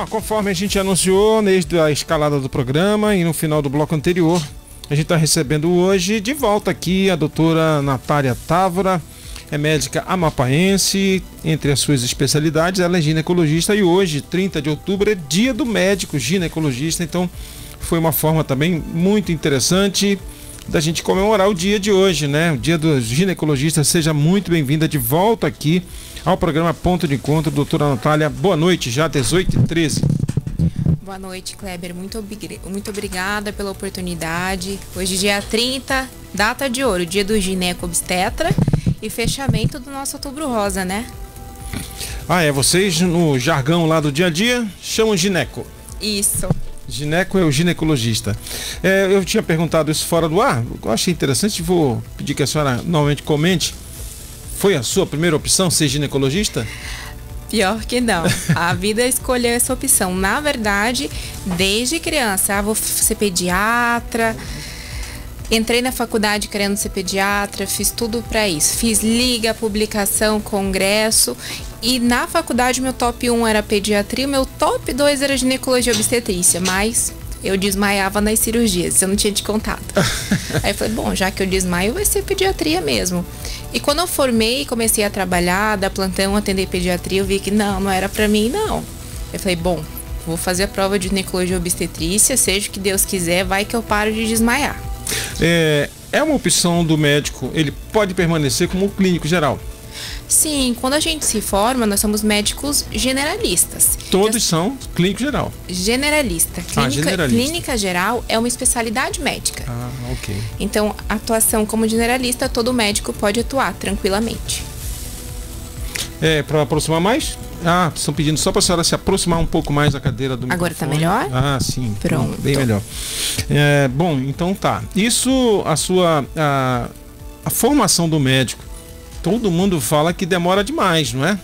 Bom, conforme a gente anunciou desde a escalada do programa e no final do bloco anterior, a gente está recebendo hoje de volta aqui a doutora Natália Távora, é médica amapaense, entre as suas especialidades ela é ginecologista e hoje, 30 de outubro, é dia do médico ginecologista, então foi uma forma também muito interessante da gente comemorar o dia de hoje, né? O dia do ginecologista. Seja muito bem-vinda de volta aqui ao programa Ponto de Encontro, doutora Natália. Boa noite, já 18h13. Boa noite, Kleber. Muito obrigada pela oportunidade. Hoje, dia 30, data de ouro, dia do gineco-obstetra e fechamento do nosso Outubro Rosa, né? Ah, é? Vocês, no jargão lá do dia a dia, chamam gineco. Isso. Gineco é o ginecologista. Eu tinha perguntado isso fora do ar, eu achei interessante, vou pedir que a senhora novamente comente. Foi a sua primeira opção ser ginecologista? Pior que não. A vida escolheu essa opção. Na verdade, desde criança, vou ser pediatra. Entrei na faculdade querendo ser pediatra, fiz tudo para isso. Fiz liga, publicação, congresso. E na faculdade meu top 1 era pediatria, meu top 2 era ginecologia e obstetrícia. Mas eu desmaiava nas cirurgias, eu não tinha te contado. Aí eu falei, bom, já que eu desmaio, vai ser pediatria mesmo. E quando eu formei e comecei a trabalhar, dar plantão, atender pediatria, eu vi que não era pra mim, não. Eu falei, bom, vou fazer a prova de ginecologia e obstetrícia, seja o que Deus quiser, vai que eu paro de desmaiar. É uma opção do médico, ele pode permanecer como um clínico geral? Sim, quando a gente se forma, nós somos médicos generalistas. Todos são clínico geral? Generalista. Clínica geral é uma especialidade médica. Ah, ok. Então, atuação como generalista, todo médico pode atuar tranquilamente. Para aproximar mais? Ah, estão pedindo só para a senhora se aproximar um pouco mais da cadeira do Agora microfone. Agora tá melhor? Ah, sim. Pronto. Bem melhor. Bom, então tá. Isso, a formação do médico, todo mundo fala que demora demais, não é?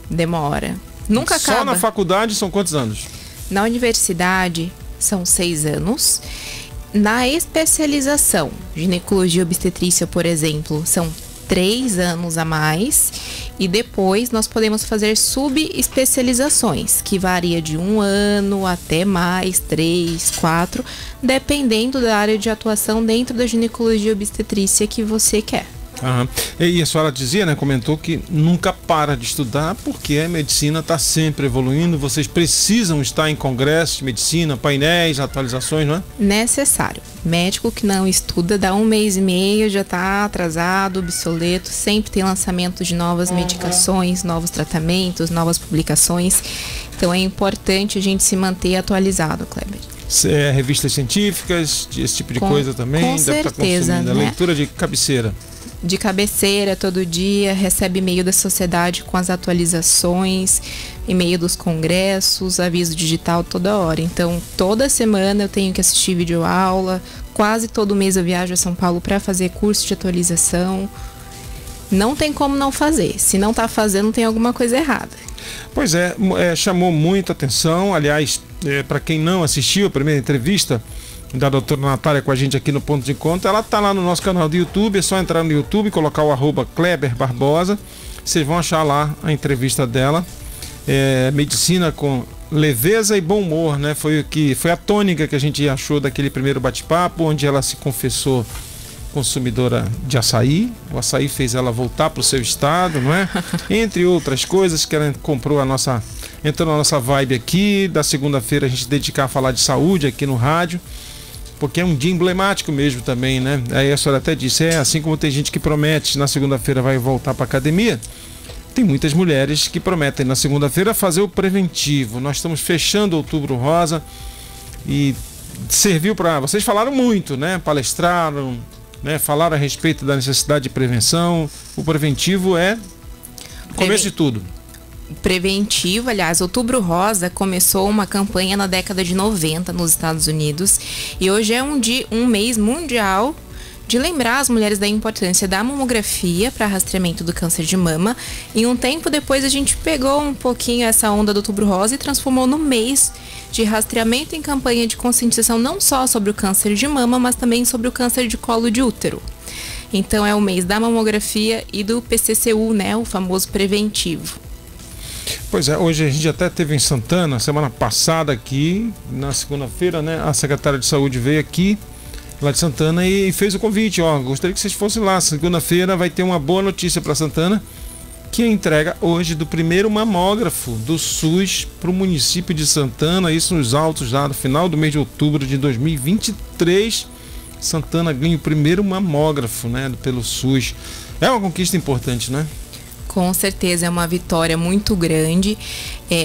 Demora. Nunca acaba. Só na faculdade são quantos anos? Na universidade são 6 anos. Na especialização, ginecologia e obstetrícia, por exemplo, são 3 anos a mais. E depois nós podemos fazer subespecializações, que varia de 1 ano até mais, 3, 4, dependendo da área de atuação dentro da ginecologia e obstetrícia que você quer. Aham. E a senhora dizia, né, comentou que nunca para de estudar porque a medicina está sempre evoluindo, vocês precisam estar em congressos de medicina, painéis, atualizações, não é? Necessário. Médico que não estuda, dá 1 mês e meio, já está atrasado, obsoleto, sempre tem lançamento de novas medicações, novos tratamentos, novas publicações. Então é importante a gente se manter atualizado, Kleber. Revistas científicas, esse tipo de coisa também, com deve certeza, estar consumindo, né? Leitura de cabeceira. De cabeceira todo dia, recebe e-mail da sociedade com as atualizações, e-mail dos congressos, aviso digital toda hora. Então, toda semana eu tenho que assistir videoaula, quase todo mês eu viajo a São Paulo para fazer curso de atualização. Não tem como não fazer. Se não está fazendo, tem alguma coisa errada. Pois chamou muita atenção. Aliás, para quem não assistiu a primeira entrevista da doutora Natália com a gente aqui no Ponto de Encontro, ela está lá no nosso canal do YouTube, é só entrar no YouTube e colocar o @Kleber Barbosa, vocês vão achar lá a entrevista dela. Medicina com leveza e bom humor, né? Foi a tônica que a gente achou daquele primeiro bate-papo, onde ela se confessou consumidora de açaí, o açaí fez ela voltar para o seu estado, não é? Entre outras coisas que ela entrou na nossa vibe aqui, da segunda-feira a gente dedicar a falar de saúde aqui no rádio, porque é um dia emblemático mesmo também, né? Aí a senhora até disse, assim como tem gente que promete na segunda-feira vai voltar para a academia, tem muitas mulheres que prometem na segunda-feira fazer o preventivo. Nós estamos fechando Outubro Rosa e serviu para... Vocês falaram muito, né? Palestraram, né? Falaram a respeito da necessidade de prevenção. O preventivo é o começo de tudo. Preventivo, aliás, Outubro Rosa começou uma campanha na década de 90 nos Estados Unidos e hoje é um mês mundial de lembrar as mulheres da importância da mamografia para rastreamento do câncer de mama. E um tempo depois a gente pegou um pouquinho essa onda do Outubro Rosa e transformou no mês de rastreamento em campanha de conscientização não só sobre o câncer de mama, mas também sobre o câncer de colo de útero. Então é o mês da mamografia e do PCCU, né, o famoso preventivo. Pois é, hoje a gente até teve em Santana, semana passada aqui, na segunda-feira, né? A secretária de saúde veio aqui, lá de Santana, e fez o convite, ó, gostaria que vocês fossem lá. Segunda-feira vai ter uma boa notícia para Santana, que é a entrega hoje do primeiro mamógrafo do SUS para o município de Santana, isso nos autos já no final do mês de outubro de 2023. Santana ganha o primeiro mamógrafo, né, pelo SUS. É uma conquista importante, né? Com certeza é uma vitória muito grande.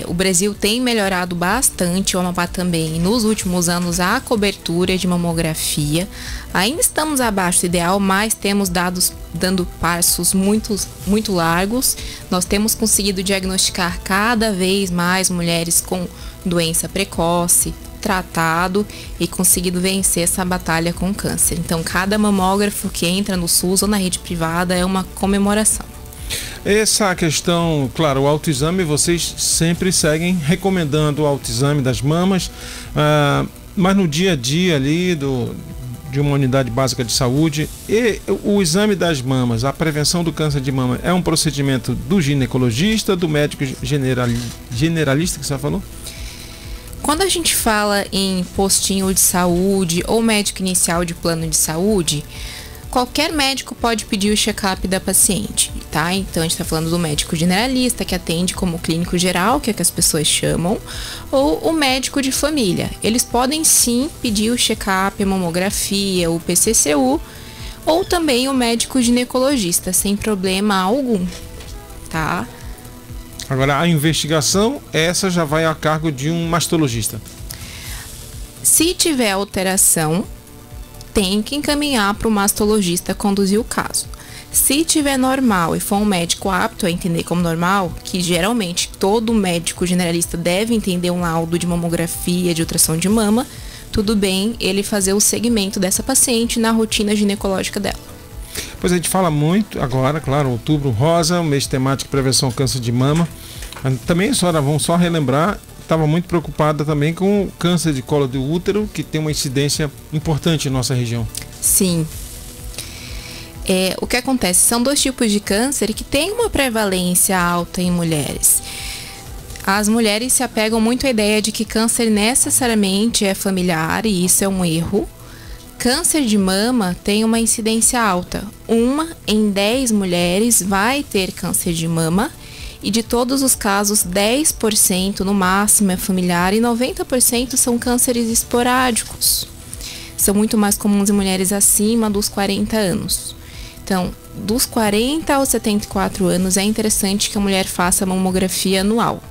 O Brasil tem melhorado bastante, o Amapá também. Nos últimos anos, a cobertura de mamografia. Ainda estamos abaixo do ideal, mas temos dando passos muito largos. Nós temos conseguido diagnosticar cada vez mais mulheres com doença precoce, tratado e conseguido vencer essa batalha com o câncer. Então, cada mamógrafo que entra no SUS ou na rede privada é uma comemoração. Essa questão, claro, o autoexame, vocês sempre seguem recomendando o autoexame das mamas, mas no dia a dia ali de uma unidade básica de saúde, e o exame das mamas, a prevenção do câncer de mama, é um procedimento do ginecologista, do médico generalista que você falou? Quando a gente fala em postinho de saúde ou médico inicial de plano de saúde, qualquer médico pode pedir o check-up da paciente, tá? Então, a gente está falando do médico generalista, que atende como clínico geral, que é que as pessoas chamam, ou o médico de família. Eles podem sim pedir o check-up, a mamografia, o PCCU, ou também o médico ginecologista, sem problema algum, tá? Agora, a investigação, essa já vai a cargo de um mastologista. Se tiver alteração, tem que encaminhar para o mastologista conduzir o caso. Se tiver normal e for um médico apto a entender como normal, que geralmente todo médico generalista deve entender um laudo de mamografia, de ultrassom de mama, tudo bem ele fazer o segmento dessa paciente na rotina ginecológica dela. Pois a gente fala muito agora, claro, outubro rosa, mês temático de prevenção ao câncer de mama. Também, senhora, vamos só relembrar, estava muito preocupada também com o câncer de colo do útero, que tem uma incidência importante em nossa região. Sim. O que acontece? São dois tipos de câncer que têm uma prevalência alta em mulheres. As mulheres se apegam muito à ideia de que câncer necessariamente é familiar, e isso é um erro. Câncer de mama tem uma incidência alta. 1 em 10 mulheres vai ter câncer de mama, e de todos os casos, 10% no máximo é familiar e 90% são cânceres esporádicos. São muito mais comuns em mulheres acima dos 40 anos. Então, dos 40 aos 74 anos, é interessante que a mulher faça a mamografia anual.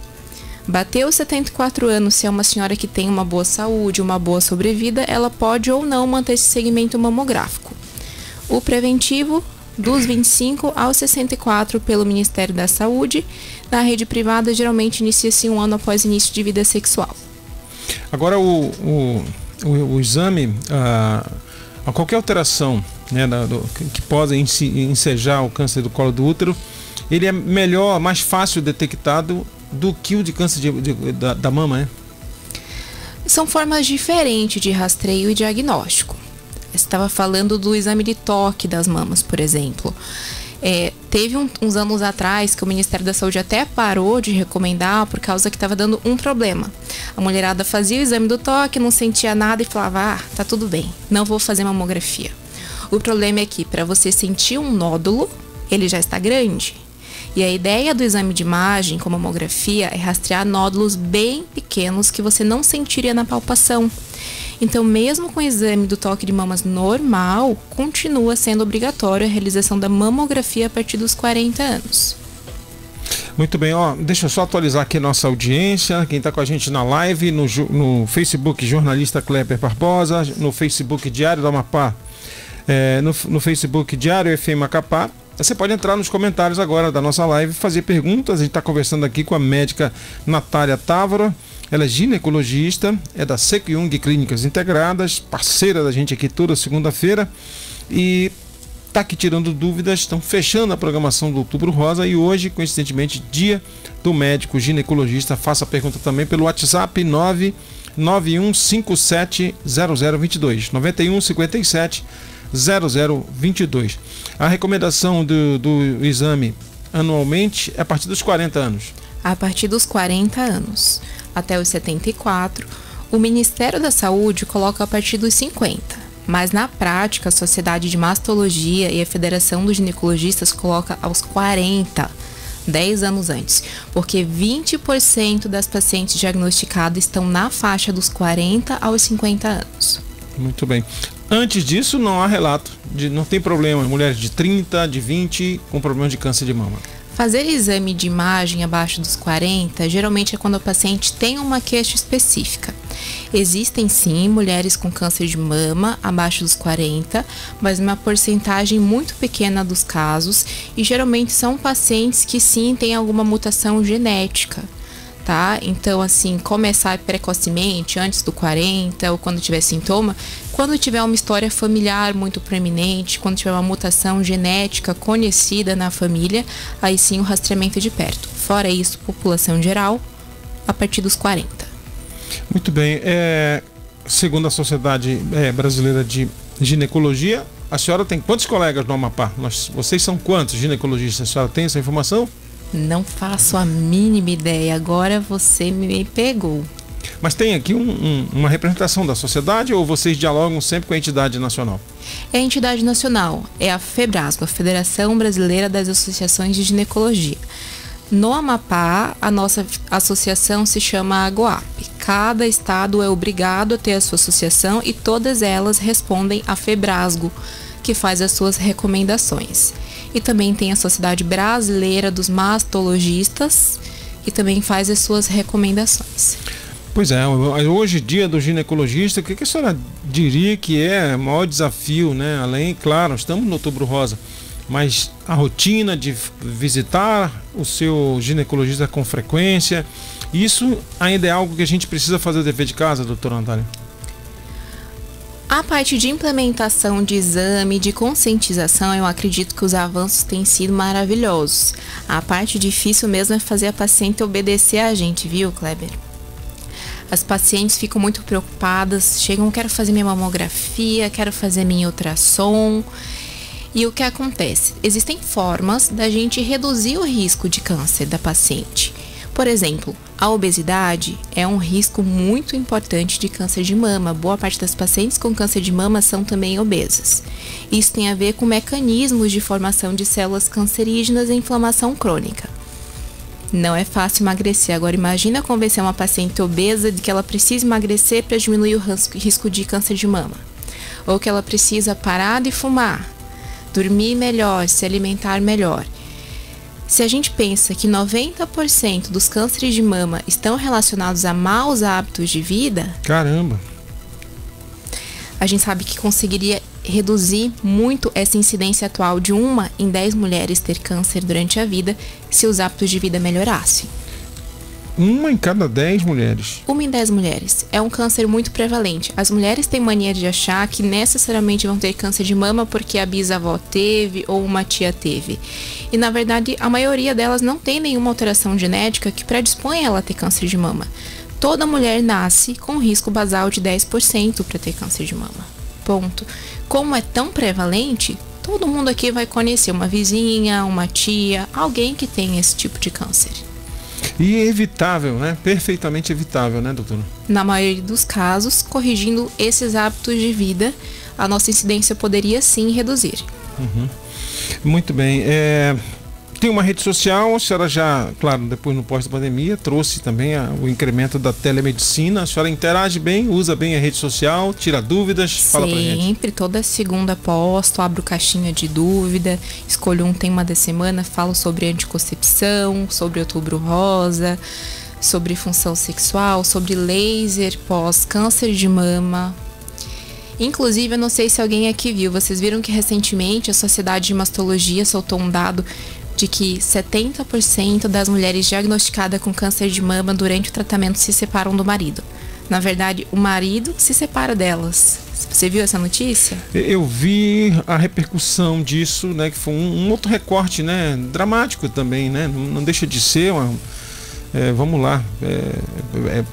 Bateu os 74 anos, se é uma senhora que tem uma boa saúde, uma boa sobrevida, ela pode ou não manter esse segmento mamográfico. O preventivo, dos 25 aos 64 pelo Ministério da Saúde. Na rede privada, geralmente inicia-se 1 ano após o início de vida sexual. Agora, o exame, a qualquer alteração, né, que possa ensejar o câncer do colo do útero, ele é melhor, mais fácil detectado do que o de câncer da mama, né? São formas diferentes de rastreio e diagnóstico. Você estava falando do exame de toque das mamas, por exemplo. Teve uns anos atrás que o Ministério da Saúde até parou de recomendar por causa que estava dando um problema. A mulherada fazia o exame do toque, não sentia nada e falava, tá tudo bem, não vou fazer mamografia. O problema é que para você sentir um nódulo, ele já está grande. E a ideia do exame de imagem com mamografia é rastrear nódulos bem pequenos que você não sentiria na palpação. Então, mesmo com o exame do toque de mamas normal, continua sendo obrigatório a realização da mamografia a partir dos 40 anos. Muito bem, deixa eu só atualizar aqui a nossa audiência, quem está com a gente na live, no Facebook Jornalista Kleber Barbosa, no Facebook Diário do Amapá, no Facebook Diário FM Macapá. Você pode entrar nos comentários agora da nossa live e fazer perguntas. A gente está conversando aqui com a médica Natália Távora. Ela é ginecologista, é da Seco Jung Clínicas Integradas, parceira da gente aqui toda segunda-feira. E está aqui tirando dúvidas, estão fechando a programação do Outubro Rosa. E hoje, coincidentemente, dia do médico ginecologista. Faça a pergunta também pelo WhatsApp 991570022. 91570022. A recomendação do exame anualmente é a partir dos 40 anos. a partir dos 40 anos. Até os 74, o Ministério da Saúde coloca a partir dos 50. Mas na prática, a Sociedade de Mastologia e a Federação dos Ginecologistas coloca aos 40, 10 anos antes, porque 20% das pacientes diagnosticadas estão na faixa dos 40 aos 50 anos. Muito bem. Antes disso, não há relato, não tem problema, mulheres de 30, de 20 com problema de câncer de mama. Fazer exame de imagem abaixo dos 40 geralmente é quando o paciente tem uma queixa específica. Existem sim mulheres com câncer de mama abaixo dos 40, mas uma porcentagem muito pequena dos casos, e geralmente são pacientes que sim têm alguma mutação genética. Tá? Então, assim, começar precocemente, antes do 40, ou quando tiver sintoma, quando tiver uma história familiar muito proeminente, quando tiver uma mutação genética conhecida na família, aí sim o rastreamento de perto. Fora isso, população geral, a partir dos 40. Muito bem. Segundo a Sociedade Brasileira de Ginecologia, a senhora tem quantos colegas no Amapá? Vocês são quantos ginecologistas? A senhora tem essa informação? Não faço a mínima ideia, agora você me pegou. Mas tem aqui uma representação da sociedade, ou vocês dialogam sempre com a entidade nacional? É a entidade nacional, é a FEBRASGO, a Federação Brasileira das Associações de Ginecologia. No Amapá, a nossa associação se chama AGOAP. Cada estado é obrigado a ter a sua associação e todas elas respondem à FEBRASGO, que faz as suas recomendações. E também tem a Sociedade Brasileira dos Mastologistas, que também faz as suas recomendações. Pois é, hoje, dia do ginecologista, o que a senhora diria que é o maior desafio, né? Além, claro, estamos no Outubro Rosa, mas a rotina de visitar o seu ginecologista com frequência, isso ainda é algo que a gente precisa fazer o dever de casa, doutora Natália? A parte de implementação de exame, de conscientização, eu acredito que os avanços têm sido maravilhosos. A parte difícil mesmo é fazer a paciente obedecer a gente, viu, Kleber? As pacientes ficam muito preocupadas, chegam, quero fazer minha mamografia, quero fazer minha ultrassom. E o que acontece? Existem formas da gente reduzir o risco de câncer da paciente. Por exemplo, a obesidade é um risco muito importante de câncer de mama. Boa parte das pacientes com câncer de mama são também obesas. Isso tem a ver com mecanismos de formação de células cancerígenas e inflamação crônica. Não é fácil emagrecer. Agora, imagina convencer uma paciente obesa de que ela precisa emagrecer para diminuir o risco de câncer de mama. Ou que ela precisa parar de fumar, dormir melhor, se alimentar melhor. Se a gente pensa que 90% dos cânceres de mama estão relacionados a maus hábitos de vida... Caramba! A gente sabe que conseguiria reduzir muito essa incidência atual de 1 em 10 mulheres ter câncer durante a vida se os hábitos de vida melhorassem. 1 em cada 10 mulheres. 1 em 10 mulheres. É um câncer muito prevalente. As mulheres têm mania de achar que necessariamente vão ter câncer de mama porque a bisavó teve ou uma tia teve. E na verdade, a maioria delas não tem nenhuma alteração genética que predispõe ela a ter câncer de mama. Toda mulher nasce com risco basal de 10% para ter câncer de mama. Ponto. Como é tão prevalente, todo mundo aqui vai conhecer uma vizinha, uma tia, alguém que tem esse tipo de câncer. E é evitável, né? Perfeitamente evitável, né, doutora? Na maioria dos casos, corrigindo esses hábitos de vida, a nossa incidência poderia sim reduzir. Uhum. Muito bem. Tem uma rede social, a senhora já, claro, depois no pós-pandemia, trouxe também o incremento da telemedicina. A senhora interage bem, usa bem a rede social, tira dúvidas, fala pra gente. Sempre, toda segunda posto, abro caixinha de dúvida, escolho um tema da semana, falo sobre anticoncepção, sobre Outubro Rosa, sobre função sexual, sobre laser pós-câncer de mama. Inclusive, eu não sei se alguém aqui viu, vocês viram que recentemente a Sociedade de Mastologia soltou um dado de que 70% das mulheres diagnosticadas com câncer de mama durante o tratamento se separam do marido. Na verdade, o marido se separa delas. Você viu essa notícia? Eu vi a repercussão disso, né? Que foi um outro recorte, né? Dramático também, né? Não deixa de ser vamos lá,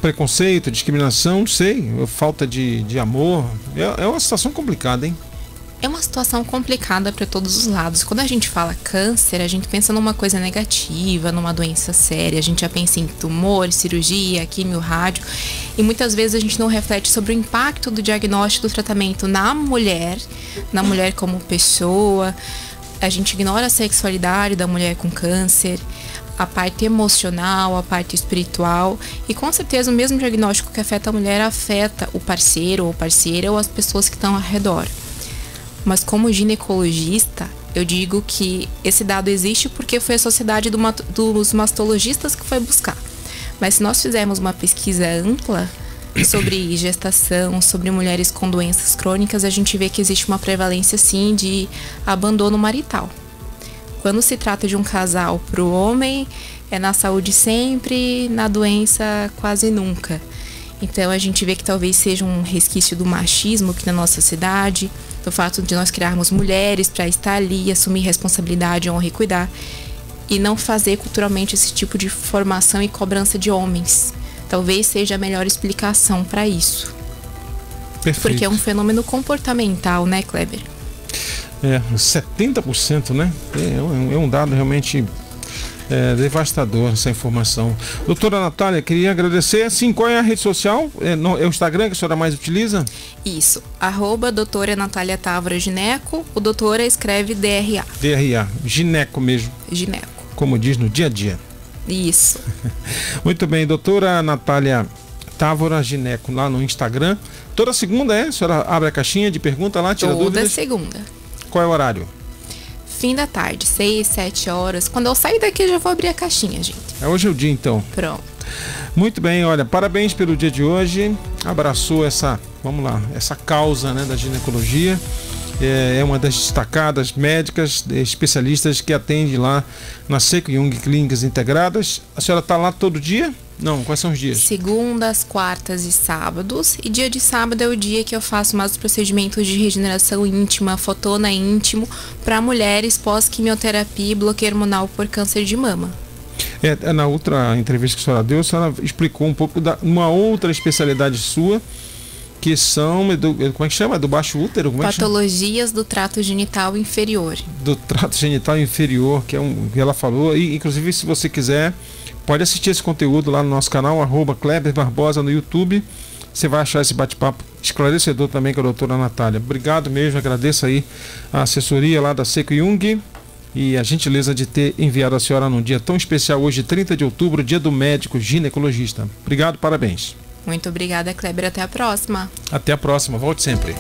preconceito, discriminação, não sei, falta de amor. É uma situação complicada, hein? É uma situação complicada para todos os lados. Quando a gente fala câncer, a gente pensa numa coisa negativa, numa doença séria. A gente já pensa em tumor, cirurgia, químio, rádio. E muitas vezes a gente não reflete sobre o impacto do diagnóstico do tratamento na mulher como pessoa. A gente ignora a sexualidade da mulher com câncer, a parte emocional, a parte espiritual. E com certeza o mesmo diagnóstico que afeta a mulher afeta o parceiro ou parceira ou as pessoas que estão ao redor. Mas como ginecologista, eu digo que esse dado existe porque foi a sociedade dos mastologistas que foi buscar. Mas se nós fizermos uma pesquisa ampla sobre gestação, sobre mulheres com doenças crônicas, a gente vê que existe uma prevalência, sim, de abandono marital. Quando se trata de um casal, para o homem, é na saúde sempre, na doença quase nunca. Então a gente vê que talvez seja um resquício do machismo aqui na nossa cidade, do fato de nós criarmos mulheres para estar ali, assumir responsabilidade, honra e cuidar, e não fazer culturalmente esse tipo de formação e cobrança de homens. Talvez seja a melhor explicação para isso. Perfeito. Porque é um fenômeno comportamental, né, Kleber? 70%, né? É um dado realmente devastador essa informação. Doutora Natália, queria agradecer. Sim, qual é a rede social? É o Instagram que a senhora mais utiliza? Isso, @doutora Natália Távora Gineco. O doutora escreve DRA. DRA, gineco mesmo. Gineco. Como diz no dia a dia. Isso. Muito bem, doutora Natália Távora Gineco lá no Instagram. Toda segunda a senhora abre a caixinha de pergunta lá, tira dúvidas? Toda segunda. Qual é o horário? Fim da tarde, 6, 7 horas. Quando eu sair daqui, eu já vou abrir a caixinha, gente. Hoje é o dia, então. Pronto. Muito bem, olha, parabéns pelo dia de hoje. Abraçou essa causa, né, da ginecologia. É uma das destacadas médicas, especialistas que atende lá na Seco Jung Clínicas Integradas. A senhora está lá todo dia? Não, quais são os dias? Segundas, quartas e sábados. E dia de sábado é o dia que eu faço mais procedimentos de regeneração íntima, fotona íntimo, para mulheres pós-quimioterapia e bloqueio hormonal por câncer de mama. Na outra entrevista que a senhora deu, a senhora explicou um pouco de uma outra especialidade sua, que são, como é que chama? Do baixo útero? Patologias do trato genital inferior. Do trato genital inferior, que ela falou. E, inclusive, se você quiser, pode assistir esse conteúdo lá no nosso canal, @Kleber Barbosa no YouTube. Você vai achar esse bate-papo esclarecedor também com a doutora Natália. Obrigado mesmo, agradeço aí a assessoria lá da Seco Jung e a gentileza de ter enviado a senhora num dia tão especial hoje, 30 de outubro, dia do médico ginecologista. Obrigado, parabéns. Muito obrigada, Kleber. Até a próxima. Até a próxima. Volte sempre.